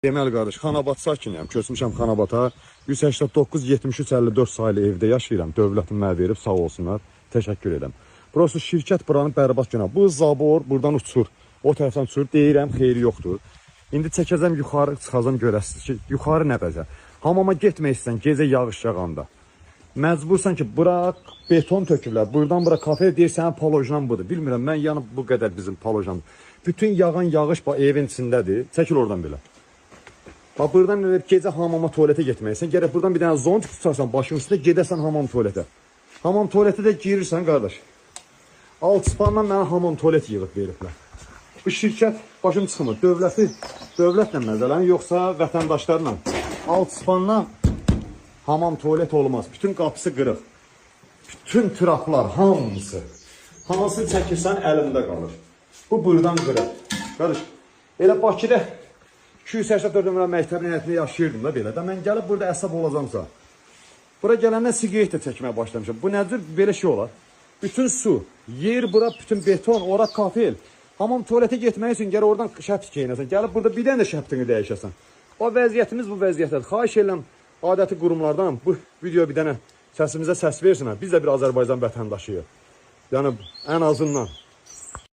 Deməli qardaş, Xanabad sakiniyəm. Köçmüşəm Xanabata. 189-73-54 saylı evdə yaşayıram. Dövlətin mənə verib, sağ olsunlar. Təşəkkür edirəm. Burası şirkət buranın bərbad günah. Bu zabor buradan uçur. O tərəfdən uçur. Deyirəm, xeyri yoxdur. İndi çəkəcəm yuxarı, çıxacam görəsiniz ki, yuxarı nə bəzə. Hamama getmək istəyən gecə yağış yağanda. Məcbursan ki, bura beton töküblər. Buradan bura kafe deyir, sənin palojnan budur. Bilmirəm, mən yəni bu qədər bizim palojnan. Bütün yağan yağış evin içindədir. Çəkil oradan belə. Bax, buradan gecə hamama tualetə getməksən, gərək buradan bir dənə zont tutarsan başın üstündə, gedəsən hamam tualetə. Hamam tualetə də girirsən, qardaş. Alt spandan mənə hamam tualet yığıb veriblər. Bu şirkət başım çıxmır. Dövlətlə məzələn, yoxsa vətəndaşlarla. Alt spandan hamam tualet olmaz. Bütün qapısı qırıq. Bütün traplar, hamısı. Hansı çəkirsən, əlimdə qalır. Bu buradan qırıq. Qardaş, elə Bakıda 284 nömrə məktəbin həyətində yaşayırdım da belə. Mən gəlib burada əsab olacamsa, bura gələndən siqaret də çəkməyə başlamışam. Bu nədir? Belə şey olar. Bütün su, yer bura, bütün beton, ora kafel. Hamam tualetə getmək üçün gərək oradan şəpt geyinəsən. Gəlib burada bir dənə də şəptini dəyişəsən. O vəziyyətimiz bu vəziyyətdir. Xahiş edirəm adəti qurumlardan bu video bir dənə səsimizə səs versinlər. Biz də bir Azərbaycan vətəndaşıyıq. Yəni ən azından.